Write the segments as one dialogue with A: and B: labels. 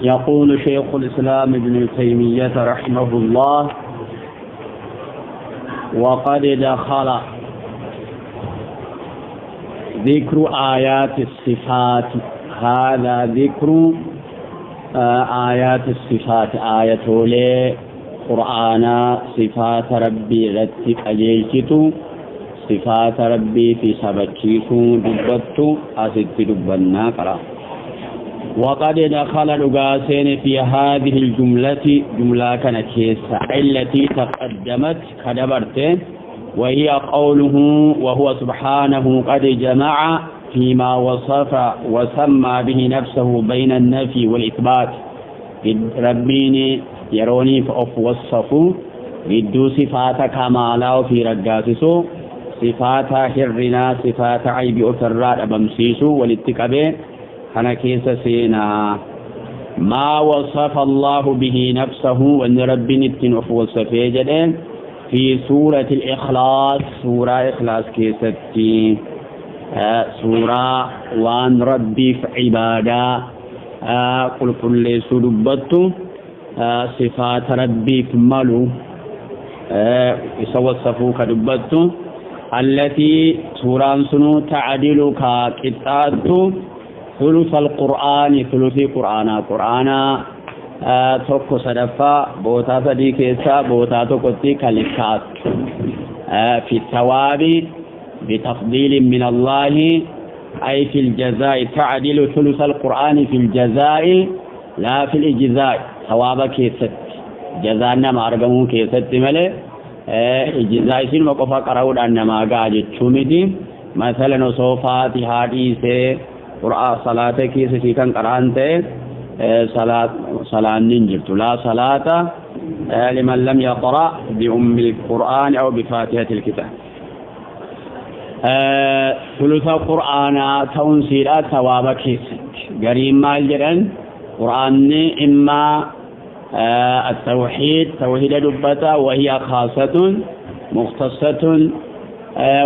A: يقول شيخ الإسلام ابن تيمية رحمه الله: وقد دخل ذكر آيات الصفات. هذا ذكر آيات الصفات، آية لي قرآن صفات ربي رتك أجيشتو، صفات ربي في سبتشيسو دبتو أسد دبنا قرأ. وقد دخل لغاسين في هذه الجملة، جملة كانت التي تقدمت كدبرتين، وهي قوله وهو سبحانه قد جمع فيما وصف وسمى به نفسه بين النفي والإثبات. ربيني يروني فأف وصفوا ردو صفات كمالا في رقاسسو، صفات حرنا صفات عيب أسرار أبمسيسو والاتقابين أنا كيس سينا ما وصف الله به نفسه وأن ربي نتنف وصفه جدين في سورة الإخلاص. سورة إخلاص كيستي سورة وان ربي في عبادة قل كل سلبت صفات ربي في ملو يسوصفوك دبت التي سورة سنو تعدلك كتات ثلث القرآن، ثلث قرآن توكو صدفة بوتا صدي كيسا بوتا توكوتي كالكات في الثواب بتفضيل من الله، أي في الجزاء. تعدل ثلث القرآن في الجزاء لا في الإجزاء. ثواب كيست جزانا مارغمون كيست ملي إجزاء سين مقفا قرأود أنما قاعد تشومدي مثلا صوفات حديث قرآن صلاة كيس سيكون قرآن صلاة ننجرت لا صلاة لمن لم يقرأ بأم القرآن أو بفاتحة الكتاب. ثلث القرآن تنسيرات ثواب كيس قريب ما الجرن قرآن إما التوحيد توحيد دبتا وهي خاصة مختصة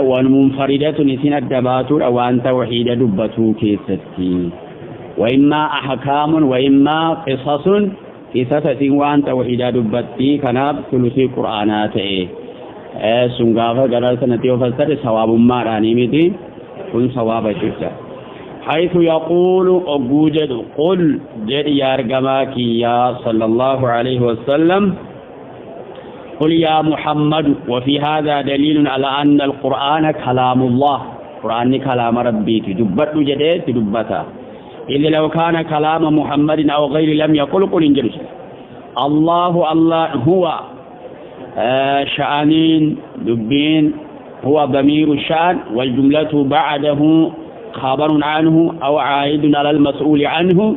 A: والمنفردة نسين الدباتور أو أن توحيد دبتو كيستي، وإما أحكام وإما قصص قصص وأن توحيد دبتي كناب ثلثي قرآنات سنغافة قرارة نتيو فلسل ثواب ما راني مدي كن ثواب شفتا. حيث يقول أبوجد قل جد يارغماك يا صلى الله عليه وسلم قل يا محمد. وفي هذا دليل على أن القرآن كلام الله، القرآن كلام ربي تدبت جديد تدبتا. إذا لو كان كلام محمد أو غير لم يقل قل انجلس. الله هو شأنين دبين، هو ضمير الشأن والجملة بعده خبر عنه أو عائد على المسؤول عنه.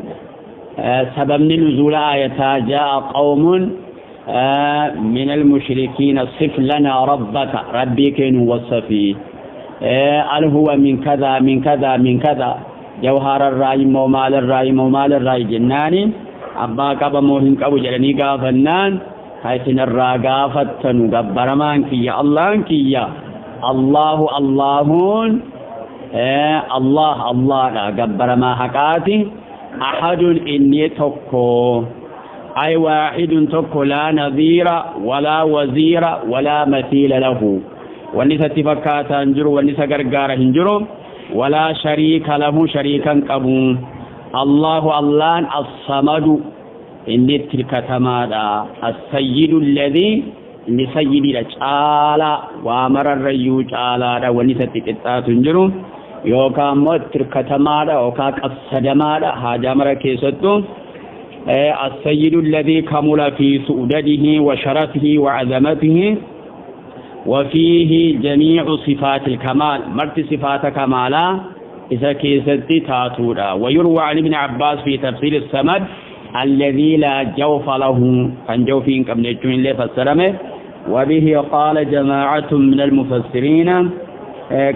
A: سبب نزول آية جاء قوم من المشركين صف لنا ربك، ربي كين وصفي قال هو من كذا من كذا من كذا، جوهر الرأي ومال الرأي ومال الرأي جناني أبا كبا موهن كبو جلني قافنان حيثن الرأى فتن قبرمان كي الله كي الله اللهون الله لا قبر ما حكاتي أحد إني تكو أي واحد تكو لا نظير ولا وزير ولا مثيل له، ونسى تفكاتا هنجرو ونسى قرقار هنجرو ولا شريك له شريكا قبون. الله الصمد إني تلك تمادا السيد الذي إني سيدي لجالا وامر الريو جالا ونسى تكتات هنجرو يوكا متركتمادا يوكا قصدمادا هاجامر كيستو السيد الذي كمل في سؤدده وشرفه وعظمته وفيه جميع صفات الكمال، مرت صفات كمالا إذا كيستي تاتورا. ويروى عن ابن عباس في تفسير السمد الذي لا جوف له فانجوفين قبل الجمين اللي فسرمه، وبه قال جماعة من المفسرين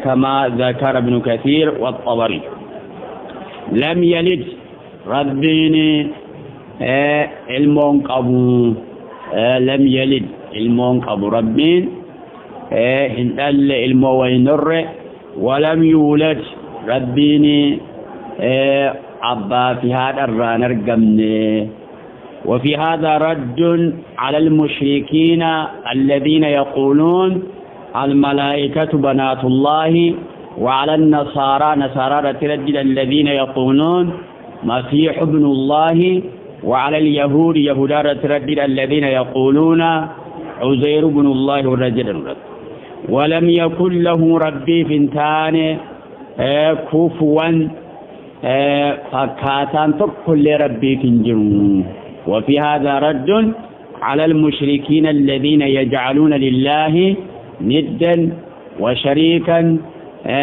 A: كما ذكر ابن كثير والطبري. لم يلد ربيني علمون قبو، لم يلد علمون قبو ربين هندل علمو وينر، ولم يولد ربيني أبا في هذا الرانر وفي هذا رد على المشركين الذين يقولون الملائكة بنات الله، وعلى النصارى رتردد الذين يقولون مسيح ابن الله، وعلى اليهود رتردد الذين يقولون عزير بن الله والرجل. ولم يكن له ربي فنتان كفوا فكاتان كل ربي فنجرون. وفي هذا رد على المشركين الذين يجعلون لله ندا وشريكا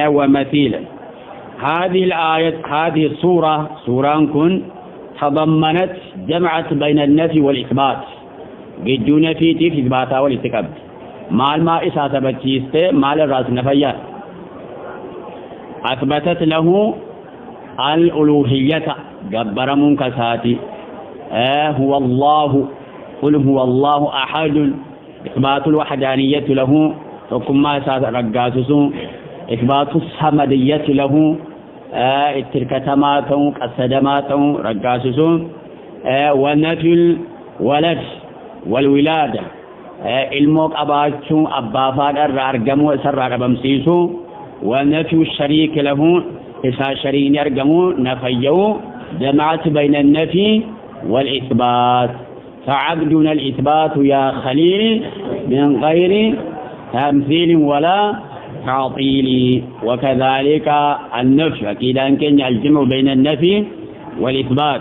A: ومثيلا. هذه الآية، هذه السورة كن تضمنت جمعت بين النفي والإثبات، جدون في إثباتها والاتكاب مال ما إثبات مال الرأس نفيات. أثبتت له الألوهية جبر منكساتي هو الله، قل هو الله أحد، إثبات الوحدانية له حكم ما رقاسسو، إثبات الصمدية له التركتماتهم قصدماتهم رقاسسو، ونفي الولد والولادة الموك أباچو أبافاد الرارقمو سرار بمسيسو، ونفي الشريك له إسا شريك يرقمو نفيو. جمعت بين النفي والإثبات، فعبدنا الإثبات يا خليل من غير تمثيل ولا تعطيل، وكذلك النفي أكيد أن كان الجمع بين النفي والإثبات.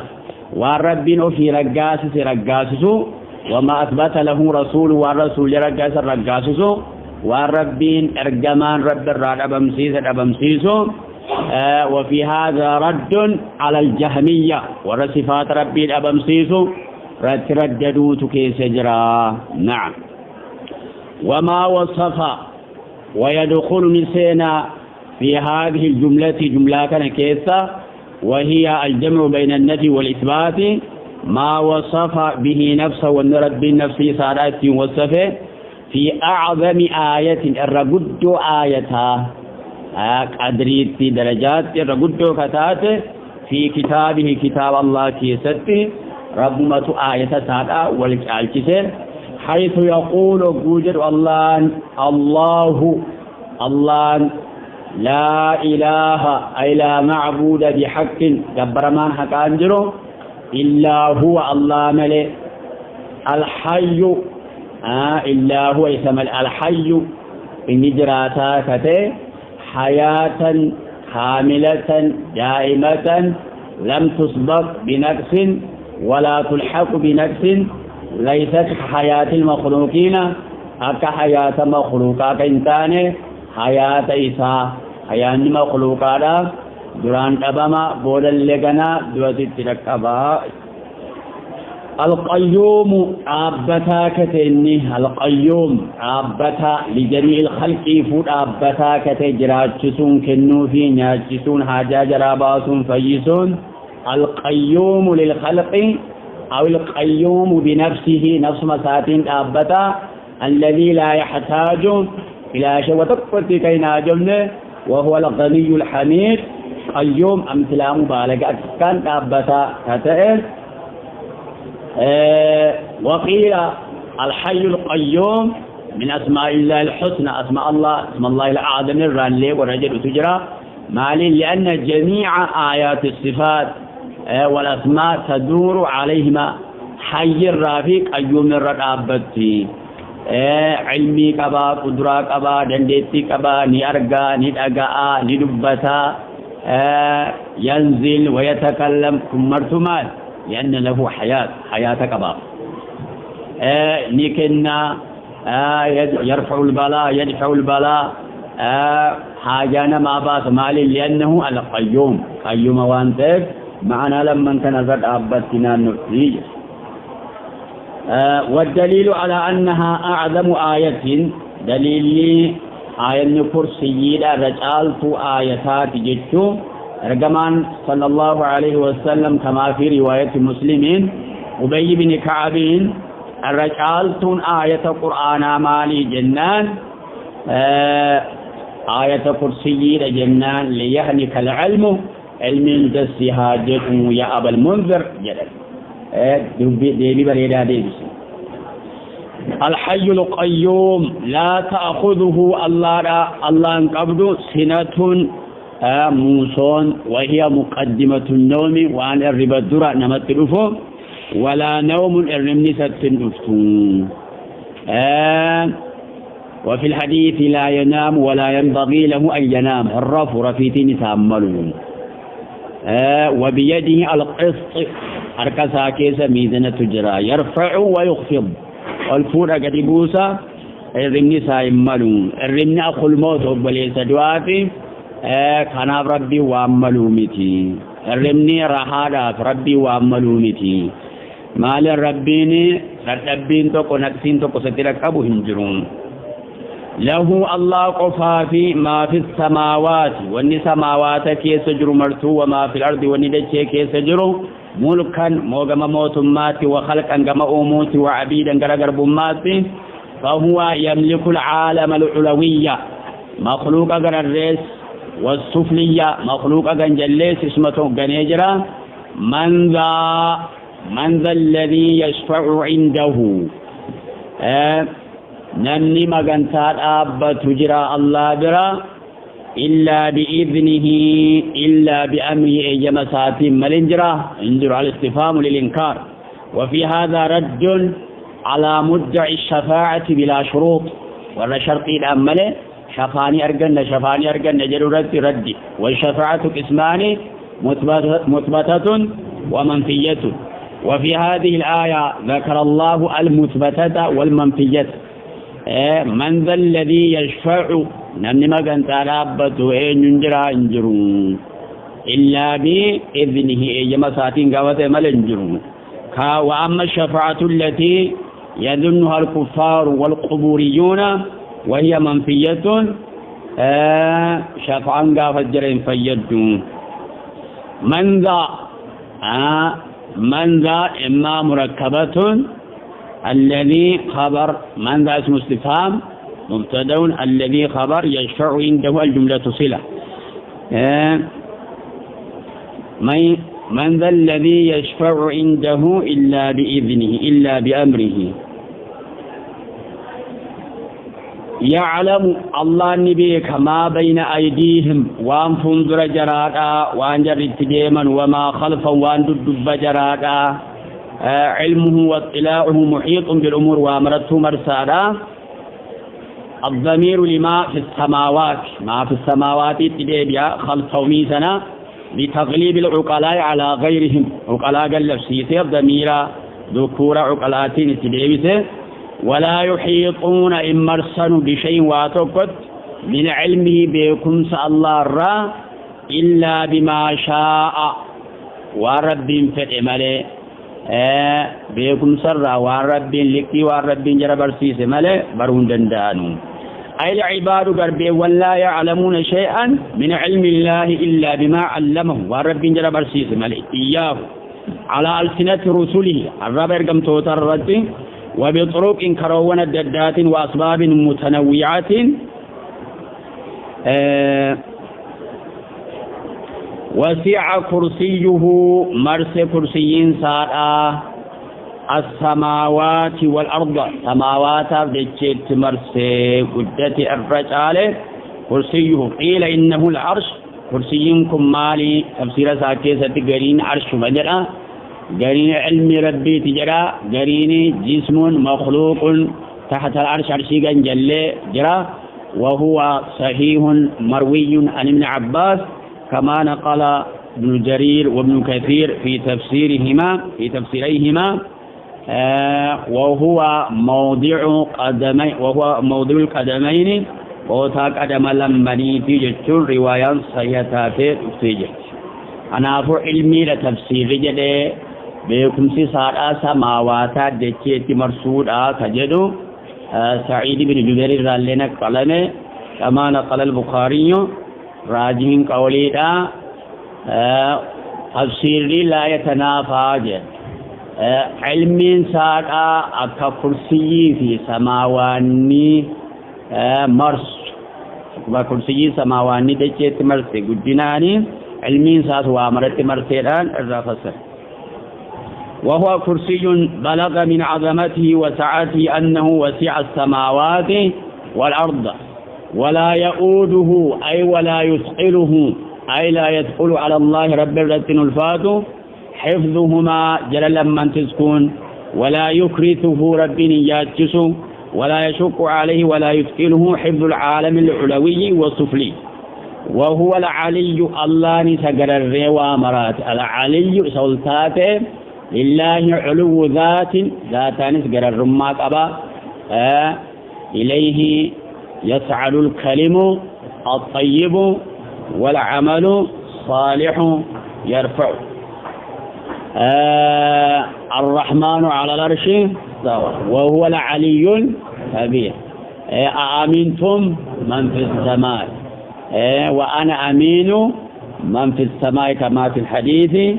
A: والرب في رقاسس وما أثبت له رسول والرسول رقاسس، والرب أرجمان رب الراد أبمسيس. وفي هذا رد على الجهمية ورصفات ربي الأبمسيس رددوا كيس جرا. نعم. وما وصف ويدخل نسينا في هذه الجملة جملة كيسة، وهي الجمع بين النفي والإثبات ما وصف به نفسه ونرد بالنفس صارت وصفه في أعظم آية الرقد آيتها قدريت درجات الرقد كتات في كتابه كتاب الله كيسته ربمة آية سادة والكالكسر، حيث يقول جوجر الله لا إله أي لا معبود بحق جبرمان حق أنجره إلا هو الله ملئ الحي إلا هو اسم الحي إن جراتا كته حياة كاملة دائمة لم تسبق بنقص ولا تلحق بنقص، ليست حياة المخلوقين كحياة مخلوقات إنسان، حياة إساء حياة المخلوقات دران أبما بولا لغنا دوتي تركبا. القيوم عبتا كتني، القيوم عبتا لجميع الخلق فود عبتا كتجراتشسون كنو في ناجسون حاجة جراباسون فيسون. القيوم للخلق أو القيوم بنفسه نفس مساتين عبتا الذي لا يحتاج إلى شيء وتقفت كينا جمله، وهو الغني الحميد. قيوم أمثلة مبالغة كان عبتا كتئ. وقيل الحي القيوم من أسماء الله الحسنى، أسماء الله اسم الله الأعظم الرانلي ورجل تجرى مالي، لأن جميع آيات الصفات والأسماء تدور عليهما حي الرافق قيوم الرابطي. علمي كبا قدرة كبا دندتي كبا نيارغا ندغا ندبتا ينزل ويتكلم كمرتمال لأن له حياة كبا نكنا يرفع البلاء يدفع البلاء حاجانا ما باس مالي، لأنه القيوم قيوم وانتك معنا لما تنزل أبتنا النفسية. والدليل على أنها أعظم آية دليل آية كرسي رجالت آياتات جدت رقمان صلى الله عليه وسلم كما في رواية مسلمين أبي بن كعب الرجالت آية قرآن مالي جنان آية كرسي جنان ليهنك العلم علم دسي حاجته يا أبا المنذر جدل ديبي بريدا ديبس الحي القيوم لا تأخذه الله انقبض سنة موسون وهي مقدمة النوم وعن الربا الدرع نمت الأفو ولا نوم الرمني ستندفتون وفي الحديث لا ينام ولا ينبغي له أن ينام الرف رفيتين تأملون وبيده القسط أركسا كيس ميزنة تجرى يرفع ويخفض والفور قدبوسا الرمني سايملون الرمني أخو الموت وليس دواتي كان ربي وعملوا متي الرمني رحالات ربي وعملوا متي مال ربيني ربين توكو نكسين توكو سترك أبو هنجرون له الله قفافي ما في السماوات واني سماوات كيس جرو مرتو وما في الأرض واني دجي كيس جرو ملكا موغم موتمات وخلقا كما أموت وعبيدا غرغر بمات فهو يملك العالم العلوية مخلوق غير الرئيس والسفلية مخلوق جليس اسمته جنيجرا من ذا الذي يشفع عنده نمني مغنتات أبا تجرى الله برا إلا بإذنه إلا بأمره جمسات ملنجرا انجر على الاستفهام للإنكار وفي هذا رد على مدعي الشفاعة بلا شروط ولا شرط الأمل شفاني أرجن جرورة ردي والشفاعة قسمان مثبتة ومنفية وفي هذه الآية ذكر الله المثبتة والمنفية من ذا الذي يشفع نمني ما كانت رابطه ينجرون إلا بإذنه إجمع ساتين قوة ملنجرون وأما الشفاعة التي يظنها الكفار والقبوريون وهي منفية شفعا فجر فيدون من ذا إما مركبة الذي خبر من ذا اسم استفهام مبتدأ الذي خبر يشفع عنده الجملة صلة من ذا الذي يشفع عنده إلا بإذنه إلا بأمره يعلم الله نبيك ما بين أيديهم وان فنظر جرادا وان جرد ديما وما خلفا وان دب جرادا علمه واطلاعه محيط بالأمور وامرته مرسادا الضمير لما في السماوات ما في السماوات تدبيا خلفه ميسنا لتغليب العقلاء على غيرهم عقلاء اللفسيسي الضمير ذكور عقلاتين تدبيسه ولا يحيطون إمرسن بشيء واتوقت من علمه بكم الله الرا إلا بما شاء ورب فتمله بكم سر ورب لكي ورب جربر سيس مله برون دندانو أي العباد قربي ولا يعلمون شيئا من علم الله إلا بما علمه ورب جربر سيس مله إياه على ألسنة رسله الرب يرقم توتر رده وبطرق كرون الددات وأسباب متنوعات وسع كرسيه مرس كرسيين ساعة السماوات والأرض سماوات بجت مرس قدة الرجال كرسيه قيل إنه العرش كرسيينكم مالي تفسير ساكيسة قرين عرش مجرى قرين علم ربي تجرى قرين جسم مخلوق تحت العرش عرشيقا جل جرى وهو صحيح مروي عن ابن عباس كما نقل ابن جرير وابن كثير في تفسيريهما وهو موضع القدمين وتاك قدم لمني في جتر رواية صحيحة في أنا أفو علمي لتفسير جده بكم سارة سماوات دكيت مرسول كجدو سعيد بن جبير رالنا قلمه كما نقل البخاري راجين قولي دا تفسير لا يتنافى علم سارة ككرسي في سماواني مرس وكرسي سماواني دكيت مرس قدناني علمين ساس وامرت مرتين الرافسر وهو كرسي بلغ من عظمته وسعته أنه وسع السماوات والأرض ولا يؤوده أي ولا يثقله أي لا يدخل على الله رب الرتن الفات حفظهما جللا من تسكون ولا يكرثه رب ياتس ولا يشق عليه ولا يثقله حفظ العالم العلوي والسفلي وهو العلي الله نسجر الروا مرات العلي سلطاته لله علو ذات نسجر الرماك أبا إليه يسعد الكلم الطيب والعمل صالح يرفع الرحمن على العرش استوى وهو العلي الكبير أأمنتم من في السماء وأنا أمين من في السماء كما في الحديث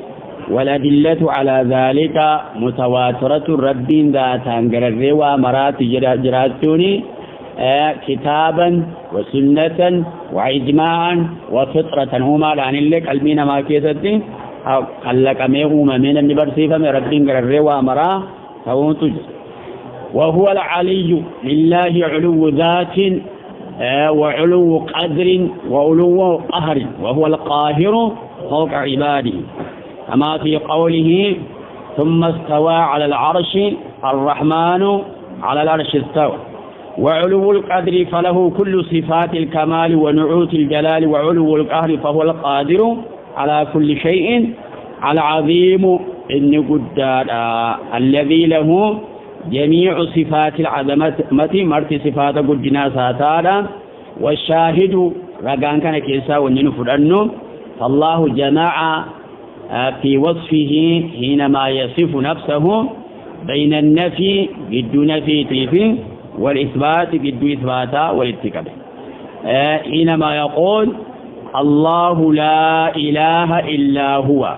A: والأدلة على ذلك متواترة رب ذات أنقرر ومرات جراتوني كتابا وسنة وإجماعا وفطرة هما لأن لك المين ما كيستي قال لك أميهما من النبرسيفة من رب أنقرر ومرا فهو وهو العلي لله علو ذات وعلو قدر وعلو قهر وهو القاهر فوق عباده كما في قوله ثم استوى على العرش الرحمن على العرش استوى وعلو القدر فله كل صفات الكمال ونعوت الجلال وعلو القهر فهو القادر على كل شيء العظيم إن قدر الذي له جميع صفات العظمة مرت صفات قدنا ساتارا والشاهد رقان كان كيسا وننفر أنه فالله جمع في وصفه حينما يصف نفسه بين النفي قد نفي تيفي والإثبات قد إثباتا والاتكاب حينما يقول الله لا إله إلا هو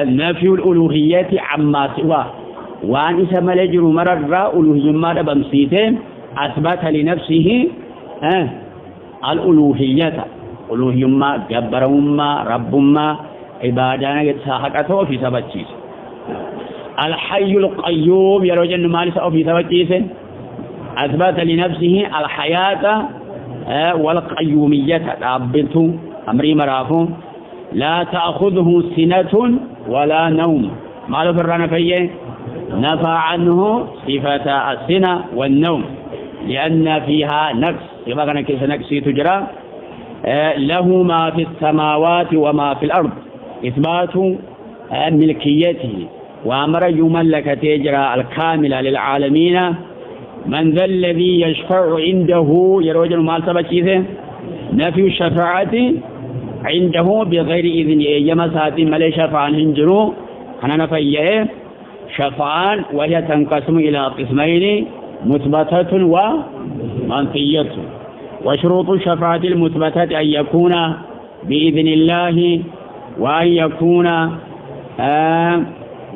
A: نفي الألوهية عما سواه وأن اسم لجر مرر ألوهي ما بمسيته أثبت لنفسه الألوهية ألوهي ما جبر ما رب ما عبادنا يتساحقته في سبتشيس الحي القيوم يروجن مالس أو في سبتشيس أثبت لنفسه الحياة والقيومية رابطه أمري مرافو لا تأخذه سنة ولا نوم ما له فرنا فيه نفى عنه صفة السنة والنوم لأن فيها نقص يبقى كان كيس نقص تجرى له ما في السماوات وما في الأرض إثبات ملكيته وأمر يملك تجرى الكاملة للعالمين من ذا الذي يشفع عنده يروج المال سبكيسه نفي الشفاعة عنده بغير إذن يمسات ملي شفعان هنجرو أنا نفيه شفعان وهي تنقسم إلى قسمين مثبتة ومنفية وشروط الشفاعة المثبتة أن يكون بإذن الله وأن يكون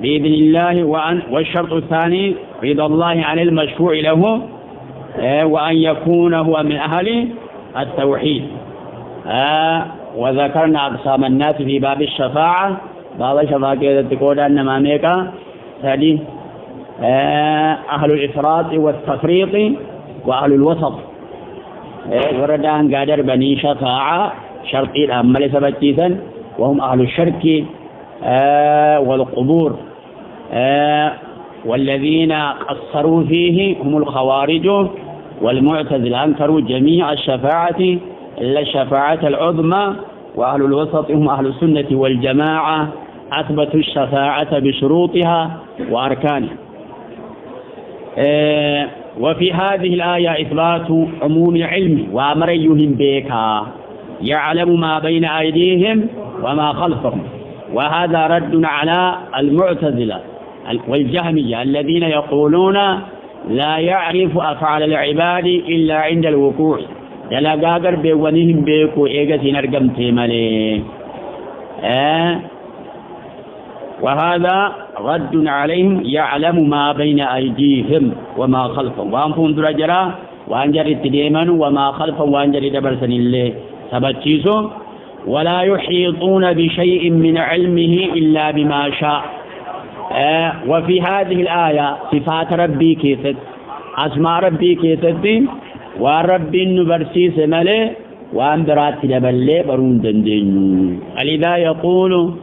A: بإذن الله والشرط الثاني رضا الله عن المشفوع له وأن يكون هو من أهل التوحيد وذكرنا أقسام الناس في باب الشفاعة باب الشفاعة كذا تقول أن ماميكا ثاني أهل الإفراط والتفريط وأهل الوسط وردان قادر بني شفاعة شرطي الأمل سبتيثا وهم أهل الشرك والقبور والذين قصروا فيه هم الخوارج والمعتزلة أنكروا جميع الشفاعة إلا الشفاعة العظمى وأهل الوسط هم أهل السنة والجماعة أثبتوا الشفاعة بشروطها وأركانها وفي هذه الآية إثبات عموم العلم وأمر يهم بك يعلم ما بين أيديهم وما خلفهم وهذا رد على المعتزلة والجهمية الذين يقولون لا يعرف أفعال العباد إلا عند الوقوع يلا قاقر بيونهم بيكو إيغتي نرقم تيمالي وهذا رد عليهم يعلم ما بين أيديهم وما خلفهم وأنفهم درجرا وأنجر التديمن وما خلفهم وأنجر دبرسن اللي سبتشيسو ولا يحيطون بشيء من علمه إلا بما شاء. وفي هذه الآية صفات ربي كيست أسماء ربي كيست وربي نبرسيس ملي وأن برات لبلي برون دندين. لذا يقول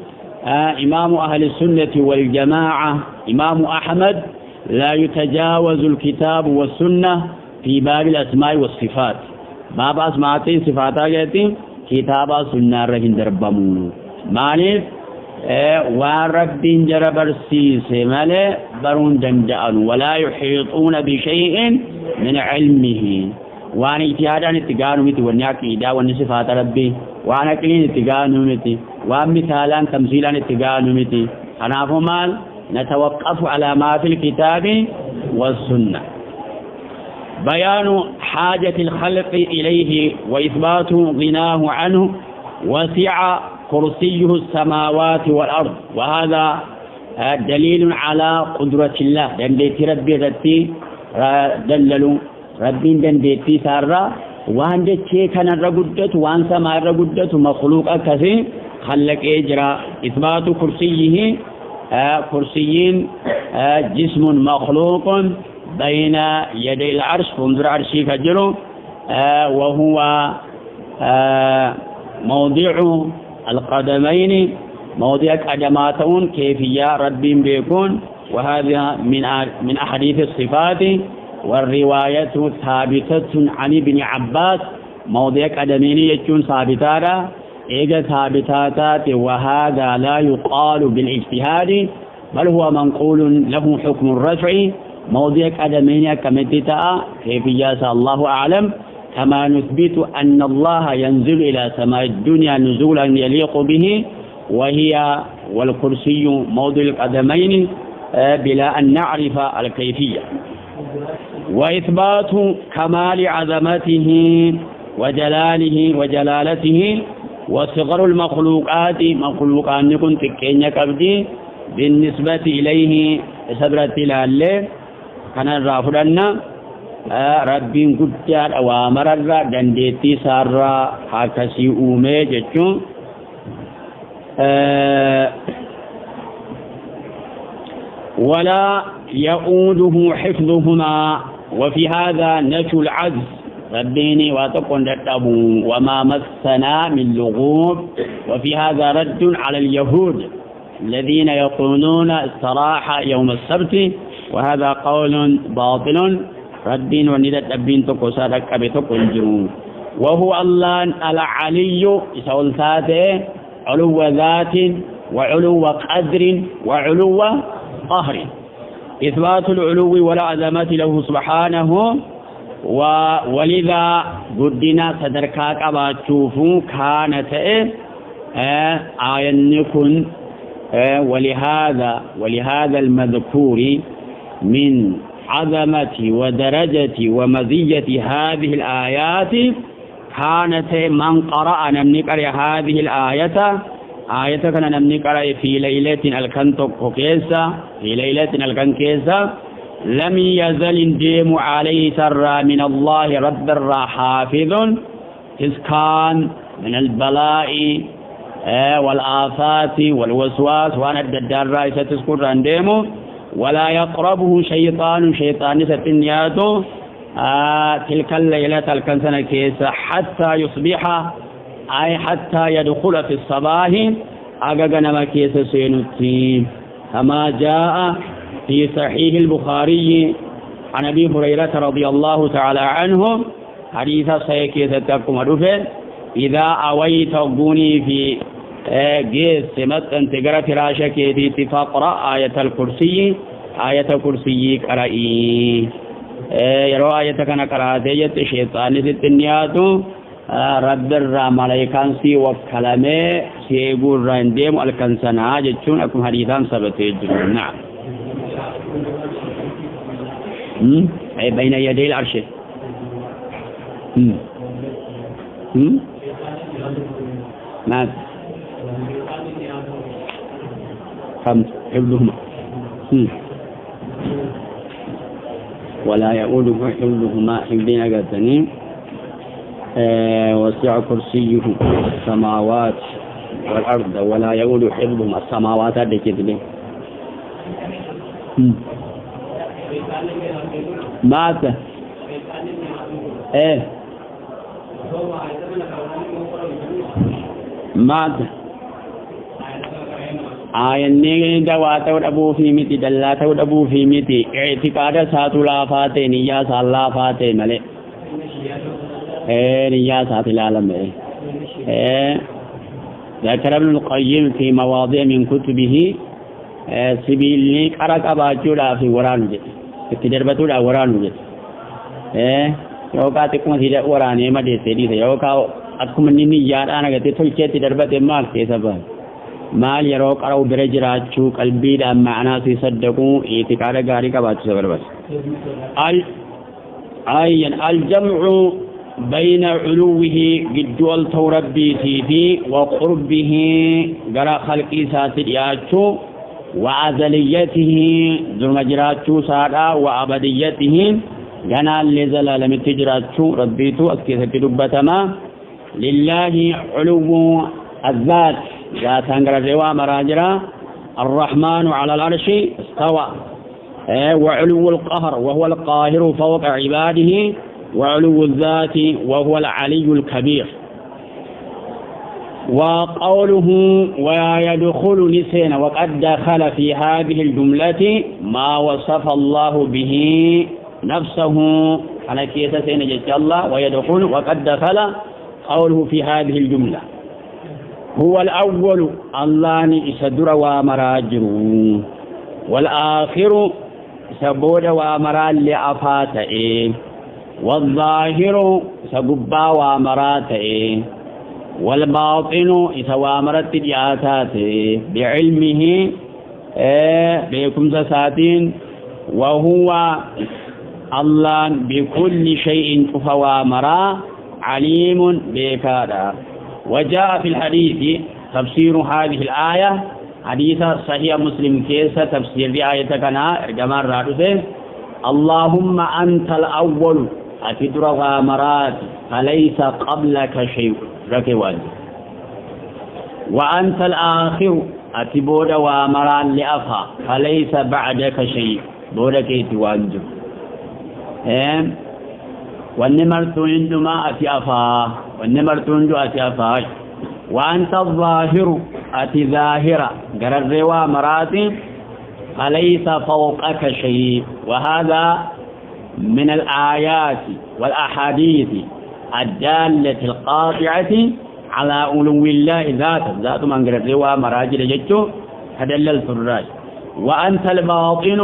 A: إمام أهل السنة والجماعة إمام أحمد لا يتجاوز الكتاب والسنة في باب الأسماء والصفات. باب أسماء صفات كتاب سنة رهن دربمو معنى ورب جربر سيس ملء برون دندأن ولا يحيطون بشيء من علمه. وأنا اجتهادا اتقانو متي والنعقيدا والنصفات ربي وأنا كلين اتقانو متي ومثالا تمثيلا اتقانو متي. أنا فمال نتوقف على ما في الكتاب والسنة. بيان حاجة الخلق إليه وإثبات غناه عنه. وسع كرسيه السماوات والأرض وهذا دليل على قدرة الله. دنديتي ربي رتي دللوا ربي دنديتي سارة وان دتشي كان الرقدة وان سما الرقدة مخلوق كثير خلق إجراء. إثبات كرسيه كرسيين جسم مخلوق بين يدي العرش فانظر عرشي فجره وهو موضع القدمين موضع قدماتون كيفية رب بيكون. وهذا من أحاديث الصفات والرواية ثابتة عن ابن عباس موضع قدمين يكون ثابتة إيجا ثابتات. وهذا لا يقال بالاجتهاد بل هو منقول له حكم الرفع موضع قدمين كمتتا كيفية الله أعلم. كما نثبت أن الله ينزل إلى سماء الدنيا نزولا يليق به وهي والكرسي موضع القدمين بلا أن نعرف الكيفية. وإثبات كمال عظمته وجلالته وصغر المخلوقات مخلوقات نكون تكين كبدي بالنسبة إليه سبرة الله كان الرافضنا ربين قدر أوامر الرا دنديتي سارا حاكسي أومي جتشو. ولا يؤوده حفظهما. وفي هذا نفي العجز ربيني واتقون دتابو وما مسنا من لغوب. وفي هذا رد على اليهود الذين يقولون استراحة يوم السبت وهذا قول باطل. ربين وندت أبين تقصادك أبي تقنجرون. وهو الله العلي يسأل ذاته علو ذات وعلو قدر وعلو قهر. إثبات العلو والعظمة له سبحانه. ولذا قدنا صدركاك أبا تشوفوا كانت نكون ولهذا المذكور من عظمة ودرجة ومزية هذه الآيات كانت من قرأ نمنقر هذه الآية كان نمنقر في ليلة الكنتوكيسة في ليلة الكنكيسة لم يزل ديم عليه سر من الله رب حافظ إسكان من البلاء والآفات والوسواس وأنا الدار رئيسة تذكر عندهم ولا يقربه شيطان ستنياته تلك الليلة الكنسنة كيسة حتى يصبح أي حتى يدخل في الصباح أجانا ما كيسة سينتي. كما جاء في صحيح البخاري عن أبي هريرة رضي الله تعالى عنه حديث سيكيسة تكم رفل إذا أويت أبوني في جيس سمت أن تقرأ فراشك يدي فقرأ آية الكرسي قرأي يرو آية كان قرأتي الشيطان الدنياتو رب الرماليكان سي وكلمة سيقول رانديم الكنسنا جتشون أكم حديثان سبتي جنون. نعم أي بين يدي العرش. نعم خمس حفظهما ولا يؤوده حفظهما حفظين قدني وسع كرسيه السماوات والأرض ولا يؤول حفظهما السماوات هذه كده مات مات آيني دوات أبو في متي دلات أبو في متي اعتقاد ساتو لا فاتي نيا سالا فاتي ملئ نيا سات العالم ذكر ابن القيم في مواضع من كتبه سبيلي قرق باجولا في ورانو جت تدربتولا ورانو جت يوكا تكون سيدا وراني ما دي سيدي يوكا أكم نيني يار أنا قلت تلقي تدربت مال كيسبا مال يروك أو برجراتشو قلبي دا معنا سيصدقوا اعتقاد غاري كباتشو سبر بس الجمع بين علوه قد والتوربي في وقربه قرى خلقي ساسدياتشو وعزليته ذو مجراتشو سادا وعبديته جنال لزلال متجراتشو ربيتو أكيسة دبتما لله علو الذات ذات انقر الروا مراجرة الرحمن على العرش استوى وعلو القهر وهو القاهر فوق عباده وعلو الذات وهو العلي الكبير وقوله ويدخل نسينا وقد دخل في هذه الجملة ما وصف الله به نفسه على كيسة سينا جل الله ويدخل وقد دخل قوله في هذه الجملة هو الأول الله إسدر ومراجر والآخر سبود ومرا لأفاته والظاهر سببا ومراته والباطن إسوامرت دياتاته بعلمه بكم ساتين وهو الله بكل شيء فوامرا عليم بكذا وجاء في الحديث تفسير هذه الآية حديث صحيح مسلم كيس تفسير آية كنا جمال رادوسه اللهم أنت الأول أتدر غامرات فليس قبلك شيء ركوان وأنت الآخر أتبود وامران لأفا فليس بعدك شيء بودك يتوانجو والنمرتون ما أتي أفا والنمرتون أتي أفا وأنت الظاهر أتي ظاهرة قرر روا مراتي فليس فوقك شيء وهذا من الآيات والأحاديث الدالة القاطعة على علو الله ذات من قرر روا مراجل جدته هدلل الراج وأنت الباطن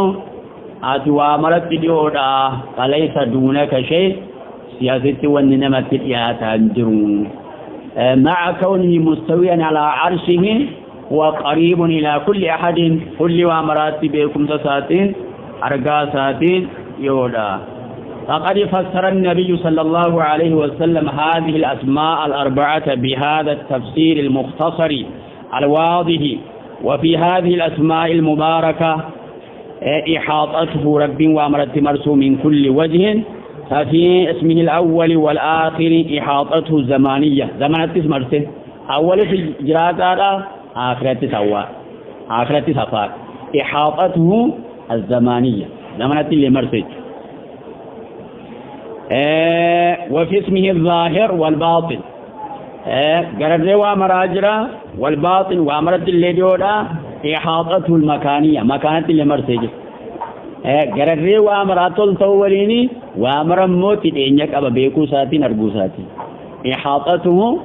A: أتوامرت ديودا فليس دونك شيء سياسة والنمت ياتنجرون مع كونه مستويا على عرشه وقريب إلى كل أحد كل وامرات بكم تساتين أرقاساتين يودا فقد فسر النبي صلى الله عليه وسلم هذه الأسماء الأربعة بهذا التفسير المختصر الواضح وفي هذه الأسماء المباركة إحاطته رب وأمرت مرسو من كل وجه ففي اسمه الأول والآخر إحاطته الزمانية زمانة مرسه أول في جرات آخرة سوا آخرة صفات إحاطته الزمانية زمانة لمرسه وفي اسمه الظاهر والباطن قرر ومراجرة والباطن وأمرت الليدودا إحاطته المكانية مكانة لمرسه قرر وأمرات الطوليني وأمر موت إنك أبا بيكو ساتين أرجو ساتين إحاطته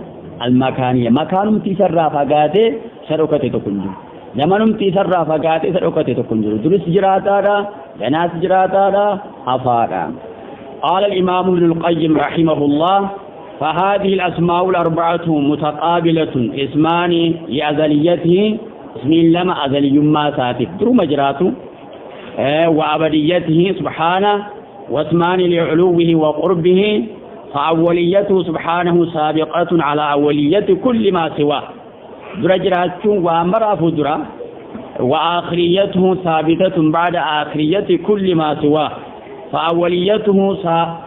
A: المكانية مكان تسرى فقاته سرقته تكنجو زمن تسرى فقاته سرقته تكنجو درس جراتا جناس جراتا أفادا قال الإمام ابن القيم رحمه الله فهذه الأسماء الأربعة متقابلة اسمان لأزليته اسم لما أزلي ما ساتف درو مجراته وأبديته سبحانه واسمان لعلوه وقربه فأوليته سبحانه سابقة على أولية كل ما سواه درجراته وأمر فدرة وآخريته ثابتة بعد آخرية كل ما سواه فأوليته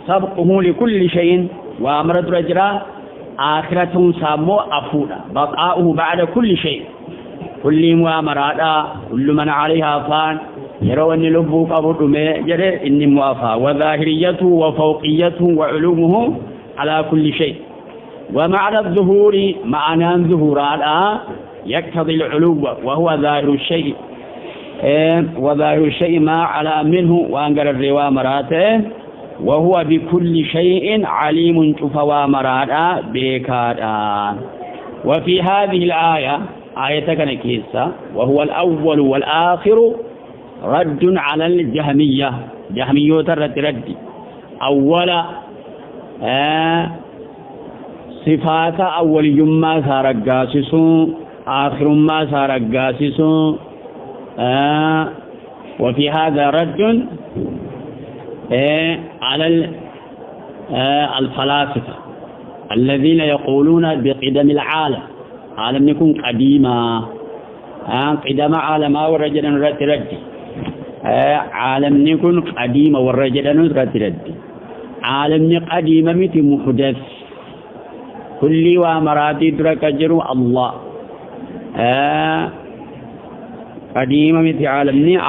A: سبقه لكل شيء وأمرت رجلا آخرة سامو أفودا بقاؤه بعد كل شيء كل مؤامرات كل من عليها فان يروا أن لبه قبض مجر إن موافا وظاهريته وفوقيته وعلومه على كل شيء ومعنى الظهور معنى الظهورات يقتضي العلو وهو ظاهر الشيء وظاهر الشيء ما على منه وأنقر الروا مراته وهو بكل شيء عليم شفوا مراته بكادا وفي هذه الآية آية كيسة وهو الأول والآخر رد على الجهمية جهمية رد أولا صفات أول يما صار قاسس آخر ما صار قاسس وفي هذا رد على الفلاسفة الذين يقولون بقدم العالم عالم يكون قديما قدم عالم ورجل رد عالم يكون قديم والرجل رد عالم قديم مت محدث كل وامرات درك جرو الله قديم مت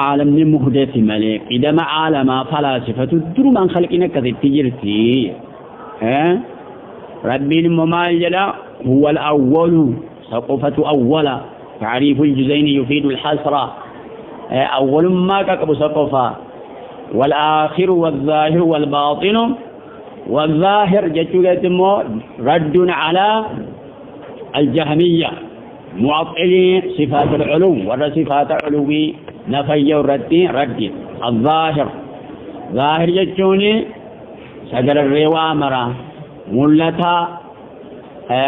A: عالم محدث ملك قدم عالم فلاسفة در من خلقنا كذب تجرتي ربي المماجل هو الأول سقفة أولا تعريف الجزين يفيد الحسرة أول ما كقب سقفة والآخر والظاهر والباطن والظاهر جتوجتمو رد على الجهمية معطلين صفات العلو والصفات العلوي نفي رد الظاهر ظاهر جتوني سجل الروامرة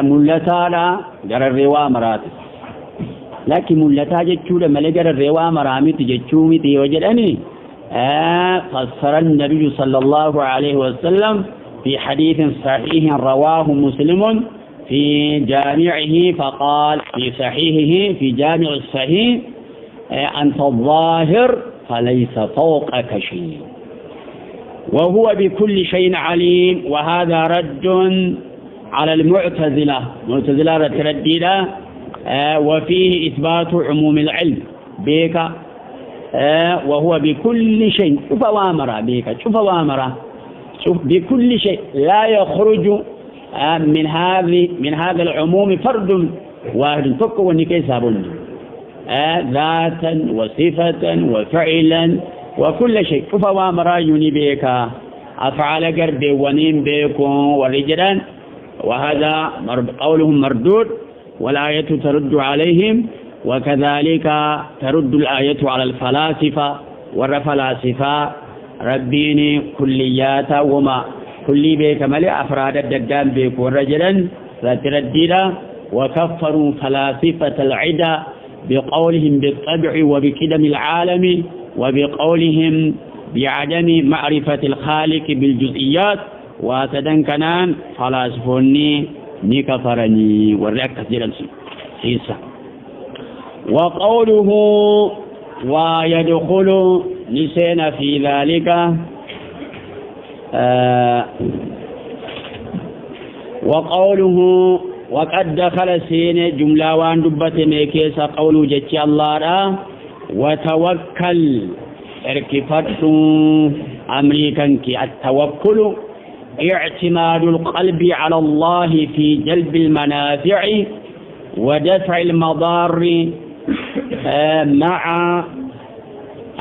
A: ملتا لا جر الروامرات لكن ملتا جتشود ملجر الروامرامي تجتشومي تيوجدني فسر النبي صلى الله عليه وسلم في حديث صحيح رواه مسلم في جامعه فقال في صحيحه في جامع الصحيح أنت الظاهر فليس فوقك شيء وهو بكل شيء عليم وهذا رد على المعتزلة رديدة وفيه إثبات عموم العلم بك وهو بكل شيء شوف وامرة شوف بكل شيء لا يخرج من هذا العموم فرد واحد فك ونكيسابون ذاتا وصفة وفعلا وكل شيء شوف وامرة يني بك أفعال قرب ونين بكم ورجلا وهذا قولهم مردود والآية ترد عليهم وكذلك ترد الآية على الفلاسفة والفلاسفة ربيني كليات وما كل بيك ملئ أفراد الدقان بيك ورجلا فتردد وكفروا فلاسفة العدا بقولهم بالطبع وبكدم العالم وبقولهم بعدم معرفة الخالق بالجزئيات وتدنكنان فلاسفوني نكفرني ورأك كثيرا سيسا وقوله ويدخل لسنا في ذلك وقوله وقد دخل سين جملة وان دبت ميكيس قوله جتي الله را وتوكل اركفت أمريكا كي التوكل اعتماد القلب على الله في جلب المنافع ودفع المضار مع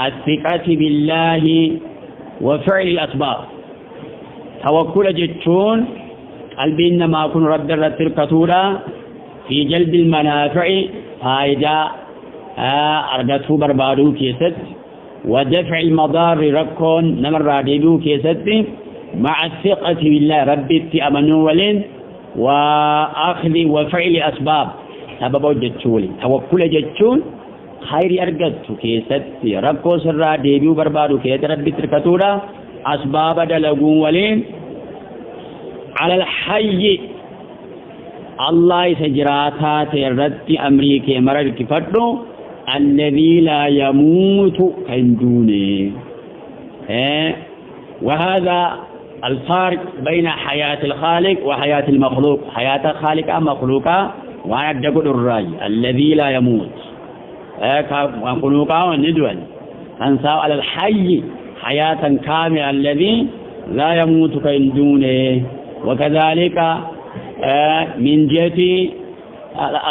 A: الثقة بالله وفعل الأسباب توكل جتون قلبي إنما أكون رد التركتورة في جلب المنافع فايدة أرغته بربادو كيست ودفع المضار ركون نمر راديبو كيست مع الثقة بالله ربي أمنوا ولين وأخذ وفعل أسباب سبب جتشولي توكل جتشون خير أرغت كيست ركو سر ديبيو بربادو كيت ربي تركتورا أسباب دلقون ولين على الحي الله سجراتات رد أمريكي مرر كفتو الذي لا يموت كندونه وهذا الفارق بين حياة الخالق وحياة المخلوق. حياة الخالق مخلوقا وانا دقل الراي الذي لا يموت مخلوقا وندول أنسى على الحي حياة كاملة الذي لا يموت كإن دونه. وكذلك من جهة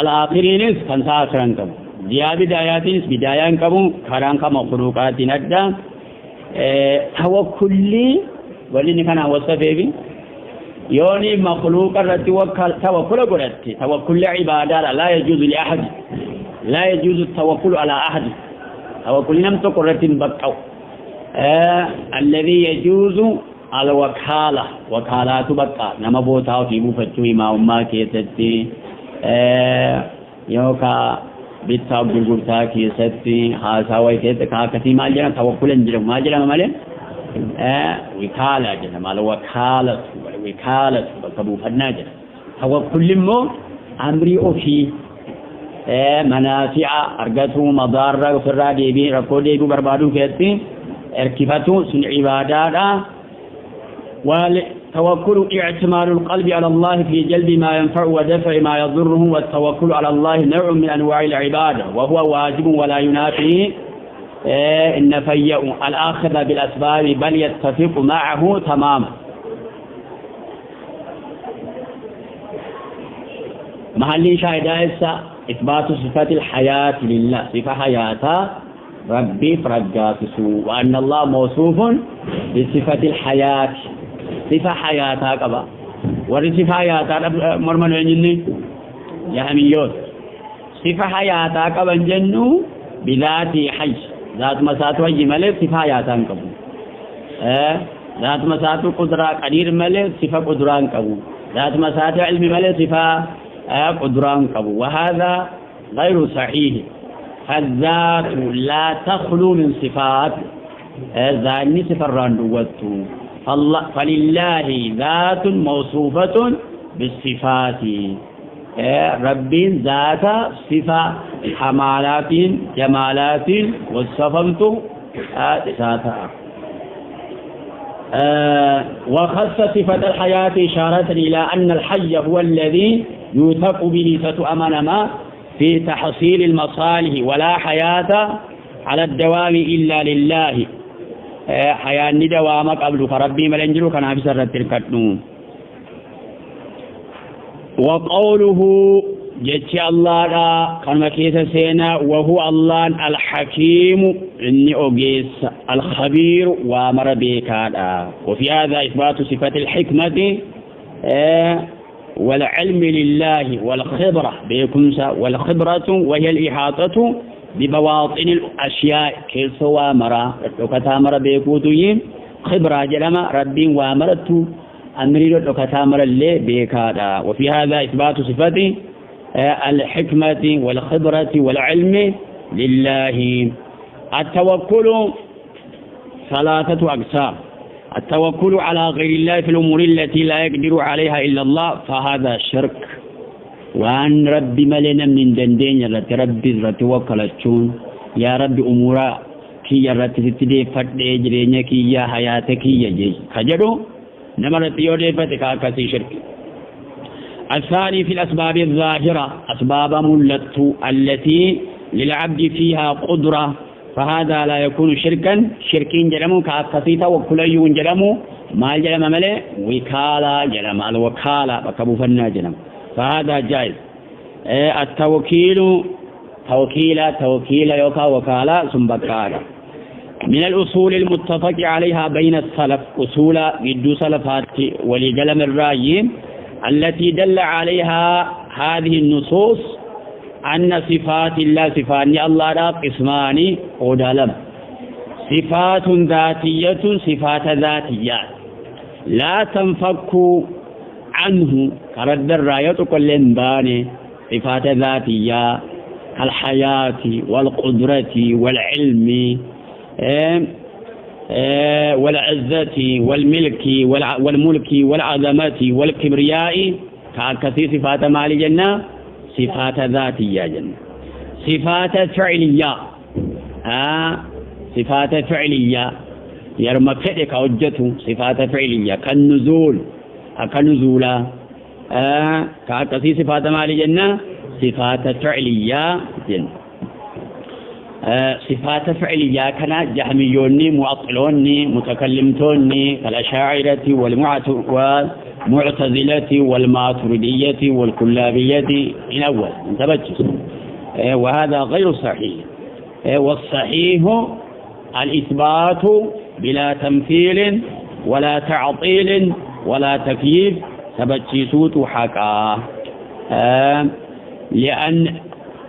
A: الآخرين كنسى آخران كم جاء بدايات بداية كم كران كم مخلوقات ندى توكلي ولين كان وصفه يوني مخلوق التي توكل قرأت توكل عبادة لا يجوز لأحد لا يجوز التوكل على أحد توكل نم تقرأت بقوا الذي يجوز الوكالة وكالات بقى نما بوتاو في بفتوي ما أمّا كيستي يوكا بيتاب بقولتا كيستي هاساوي كيست كاكتي ما جرى توكل نجرم ما جرى مالي وكالة جنا مال وكالة بكبو فناجر توكل مو أمري أوفي منافع أرجعتو مضارة وفرّا ديبي ركودي بربادو كيستي اركفتو سن عبادة. والتوكل اعتماد القلب على الله في جلب ما ينفع ودفع ما يضره. والتوكل على الله نوع من أنواع العبادة وهو واجب ولا ينافي النفي الآخذ بالأسباب بل يتفق معه تماما. محل شاهدة إثبات صفة الحياة لله صفة حياة ربي فرجاتسو وأن الله موصوف بصفة الحياة صفة حياة كبا ورصفة حياة مرمن وينجني يا هميون صفة حياة كبا جنو بذات حي ذات مسات وجه ملك صفة حياة كبا ذات مسات قدرة قدير ملك صفة قدران كبا ذات مسات علم ملك صفة قدران كبا وهذا غير صحيح. فالذات لا تخلو من صفات ذاني صفة راندوتو فلله ذات موصوفة بالصفات ربي ذات صفة حمالات جمالات وصفمت ذاتها. وخص صفة الحياة إشارة إلى أن الحي هو الذي يوثق به ستؤمن ما في تحصيل المصالح ولا حياة على الدوام إلا لله. حياة ندوام قبل فربي ملنجلو كان في سرة الكتنون. وقوله جتش الله لا كان مكيس سينا وهو الله الحكيم إني أوجيس الخبير وامر بكادا. وفي هذا إثبات صفة الحكمة والعلم لله والخبرة بكمسة والخبرة وهي الإحاطة ببواطن الأشياء كيسوا مرا وكتامر بيكوتوين خبرة جلما ربي وامرت أمري وكتامر اللي بيكادا. وفي هذا إثبات صفة الحكمة والخبرة والعلم لله. التوكل ثلاثة أقسام. التوكل على غير الله في الأمور التي لا يقدر عليها إلا الله فهذا شرك. وأن ربي ملنا من دندين يرت ربي رتوكلتشون يا ربي أمورا كي يرت تدي فتح جرينيا كي يا حياتك يا جي خجلو نمرت يودي فتكا كسي شرك. الثاني في الأسباب الظاهرة أسباب ملت التي للعبد فيها قدرة فهذا لا يكون شركا. شركين جرمو كأكسيتا وكليون جرمو ما جرم ملي وكالة جرم الوكالة بكبو فنا جرم فهذا جائز. التوكيل توكيل يوكا وكالة ثم بكالة من الأصول المتفق عليها بين السلف أصول جدو سلفات ولقلم الرأي التي دل عليها هذه النصوص أن صفات الله صفات الله لا قسمان ودلم. صفات ذاتية صفات ذاتيات لا تنفك عنه كرد الراية كل باني صفات ذاتية كالحياة والقدرة والعلم والعزة والملك والعظمة والكبرياء كثير صفات مال جنة صفات ذاتية جنة. صفات فعلية صفات فعلية يرمى فعلك وجته صفات فعلية كالنزول كنزولا كأكسي صفات مالي جنة صفات فعلية جنة صفات فعلية كان جهميوني معطلوني متكلمتوني كالأشاعرة والمعتزلة والماتريدية والكلابية من أول انتبهت وهذا غير صحيح والصحيح الإثبات بلا تمثيل ولا تعطيل ولا تكييف تبتشيسوت حقا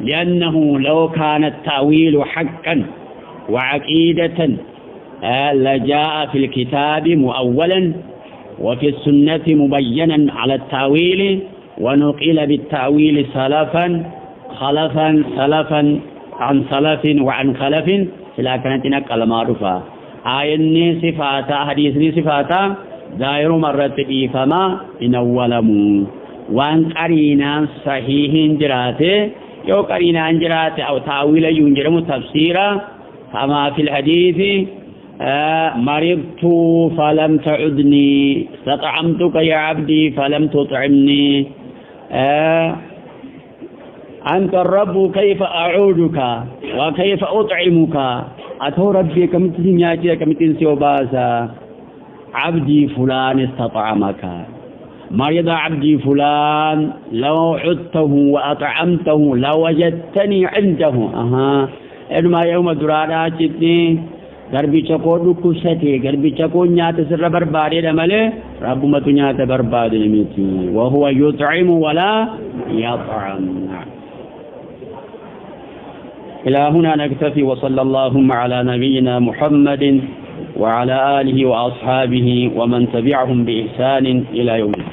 A: لأنه لو كان التأويل حقا وعقيدة لجاء في الكتاب مؤولا وفي السنة مبينا على التأويل ونقل بالتأويل سلفا خلفا سلفا عن سلف وعن خلف لكن تنقل معروفة آيني صفاتا حديثني صفاتا دائر مرة فما إن أولمو وان قرينا صحيح جراته يو قرينا جراته أو تأويل ينجرم تفسيرا كما في الحديث مرضت فلم تعدني استطعمتك يا عبدي فلم تطعمني أنت الرب كيف أعودك وكيف أطعمك أتو ربي كم تنياجي كم تنسيو باسا عبدي فلان استطعمك مريض عبدي فلان لو عدته وأطعمته لوجدتني عنده إنما يوم درانا جتني غربي چکو دکو ستی غربي چکو نيات سر بربادي دمله رب مت نيات بربادي نميتي وهو يطعم ولا يطعم. إلى هنا نكتفي وصلى اللهم على نبينا محمد وعلى آله وأصحابه ومن تبعهم بإحسان إلى يوم الدين.